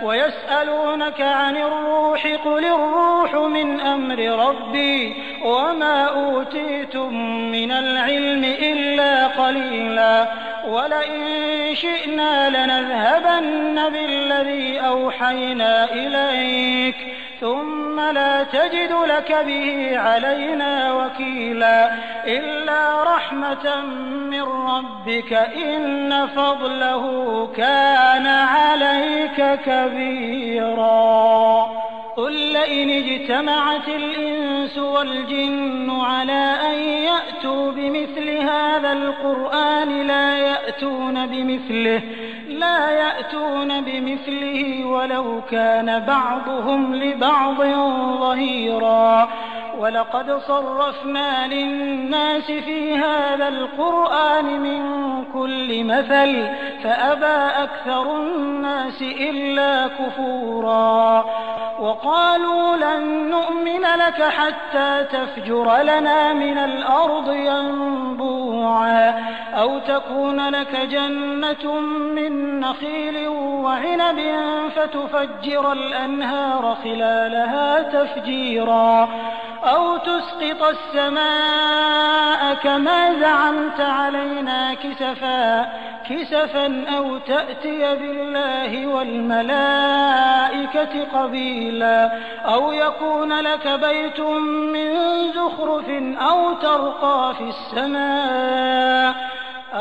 وَيَسْأَلُونَكَ عَنِ الرُّوحِ قُلِ الرُّوحُ مِنْ أَمْرِ رَبِّي وَمَا أُوتِيتُم مِّنَ الْعِلْمِ إِلَّا قَلِيلًا وَلَئِن شِئْنَا لَنَذْهَبَنَّ بِالَّذِي أَوْحَيْنَا إِلَيْكَ ثُمَّ لَا تَجِدُ لَكَ بِهِ عَلَيْنَا وَكِيلًا إِلَّا رَحْمَةً مِّن رَّبِّكَ إِنَّ فَضْلَهُ كَانَ عَلَيْكَ كَبِيرًا قُل لَّئِنِ اجْتَمَعَتِ الْإِنسُ وَالْجِنُّ عَلَىٰ أَن يَأْتُوا بِمِثْلِ هَٰذَا الْقُرْآنِ لا يأتون بمثله ولو كان بعضهم لبعض ظهيرا وَلَقَدْ صَرَّفْنَا لِلنَّاسِ فِي هَذَا الْقُرْآنِ مِنْ كُلِّ مَثَلٍ فَأَبَى أَكْثَرُ النَّاسِ إِلَّا كُفُورًا وَقَالُوا لَن نُّؤْمِنَ لَكَ حَتَّى تَفْجُرَ لَنَا مِنَ الْأَرْضِ يَنبُوعًا أَوْ تَكُونَ لَكَ جَنَّةٌ مِّن نَّخِيلٍ وَعِنَبٍ فَتُفَجِّرَ الْأَنْهَارَ خِلَالَهَا تَفْجِيرًا أَوْ تُسْقِطَ السَّمَاءَ كَمَا زَعَمْتَ عَلَيْنَا كِسَفًا أَوْ تَأْتِيَ بِاللَّهِ وَالْمَلَائِكَةِ قَبِيلًا أَوْ يَكُونَ لَكَ بَيْتٌ مِّن زُخْرُفٍ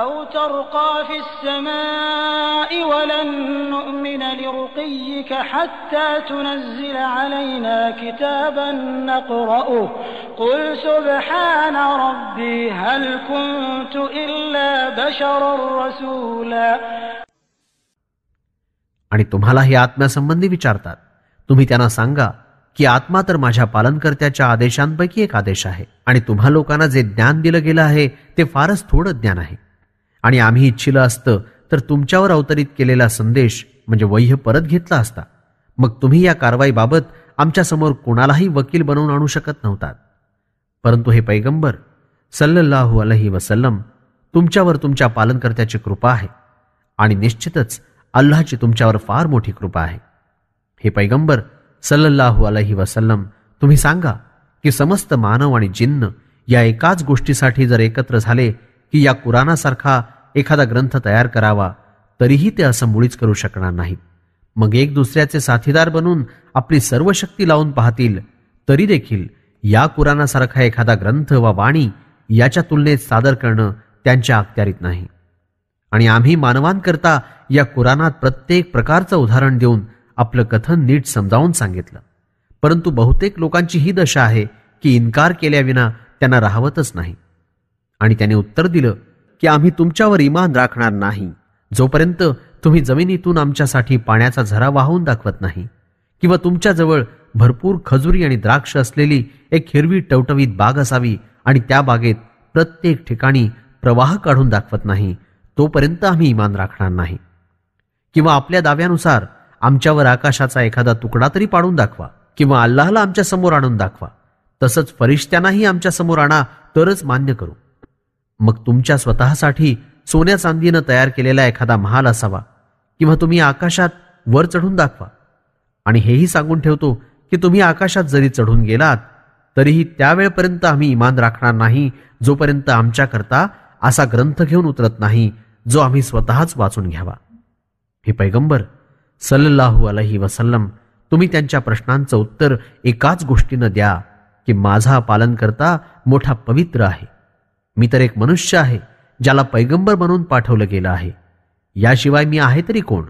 أَوْ تَرْقَىٰ فِي السَّمَاءِ وَلَن نُّؤْمِنَ لِرُقِيِّكَ حَتَّىٰ تُنَزِّلَ عَلَيْنَا كِتَابًا نَّقْرَؤُهُ قُلْ سُبْحَانَ رَبِّي هَلْ كُنتُ إِلَّا بَشَرًا رَّسُولًا. आणि तुम्हाला हे आत्म्यासंबंधी विचारतात. तुम्ही त्यांना सांगा की आत्मा तर माझ्या पालनकर्त्याच्या आदेशांपैकी एक आदेश आहे आणि तुम्हा लोकांना जे ज्ञान दिलं गेलं आहे ते फारच थोडं ज्ञान आहे. आणि आम्ही इच्छिलं असतं तर तुमच्यावर अवतरित केलेला संदेश म्हणजे वह्य परत घेतला असता. मग तुम्ही या कारवाईबाबत आमच्यासमोर कोणालाही वकील बनवून आणू शकत नव्हतात. परंतु हे पैगंबर सल्लल्लाहु अलैहि वसल्लम, तुमच्यावर तुमच्या पालनकर्त्याची कृपा आहे आणि निश्चितच अल्लाहची तुमच्यावर फार मोठी कृपा आहे. हे पैगंबर सल्लल्लाहु अलैहि वसल्लम, तुम्ही सांगा की समस्त मानव आणि जिन्न या एकाच गोष्टीसाठी जर एकत्र झाले की या कुराणासारखा एखादा ग्रंथ तयार करावा, तरीही ते असं मुळीच करू शकणार नाहीत. मग एक दुसऱ्याचे साथीदार बनून आपली सर्व शक्ती लावून पाहतील तरी देखील या कुराणासारखा एखादा ग्रंथ वा वाणी याच्या तुलनेत सादर करणं त्यांच्या अखत्यारीत नाही. आणि आम्ही मानवांकरता या कुराणात प्रत्येक प्रकारचं उदाहरण देऊन आपलं कथन नीट समजावून सांगितलं. परंतु बहुतेक लोकांची ही दशा आहे की इन्कार केल्याविना त्यांना राहवतच नाही. आणि त्याने उत्तर दिलं की आम्ही तुमच्यावर ईमान राखणार नाही जोपर्यंत तुम्ही जमिनीतून आमच्यासाठी पाण्याचा झरा वाहून दाखवत नाही किंवा तुमच्याजवळ भरपूर खजुरी आणि द्राक्ष असलेली एक हिरवी टवटवीत बाग असावी आणि त्या बागेत प्रत्येक ठिकाणी प्रवाह काढून दाखवत नाही, तोपर्यंत आम्ही ईमान राखणार नाही. किंवा आपल्या दाव्यानुसार आमच्यावर आकाशाचा एखादा तुकडा तरी पाडून दाखवा किंवा अल्लाहला आमच्या समोर आणून दाखवा, तसंच फरिश्त्यांनाही आमच्या समोर आणा तरच मान्य करू. मग तुमच्या स्वतःसाठी सोन्या चांदीनं तयार केलेला एखादा महाल असावा किंवा तुम्ही आकाशात वर चढून दाखवा. आणि हेही सांगून ठेवतो की तुम्ही आकाशात जरी चढून गेलात तरीही त्यावेळपर्यंत आम्ही ईमान राखणार नाही जोपर्यंत आमच्याकरता असा ग्रंथ घेऊन उतरत नाही जो आम्ही स्वतःच वाचून घ्यावा. हे पैगंबर सल्लल्लाहु अलैहि वसल्लम, तुम्ही त्यांच्या प्रश्नांचं उत्तर एकाच गोष्टीनं द्या की माझा पालनकर्ता मोठा पवित्र आहे. मी तर एक मनुष्य आहे ज्याला पैगंबर म्हणून पाठवलं गेलं आहे. याशिवाय मी आहे तरी कोण?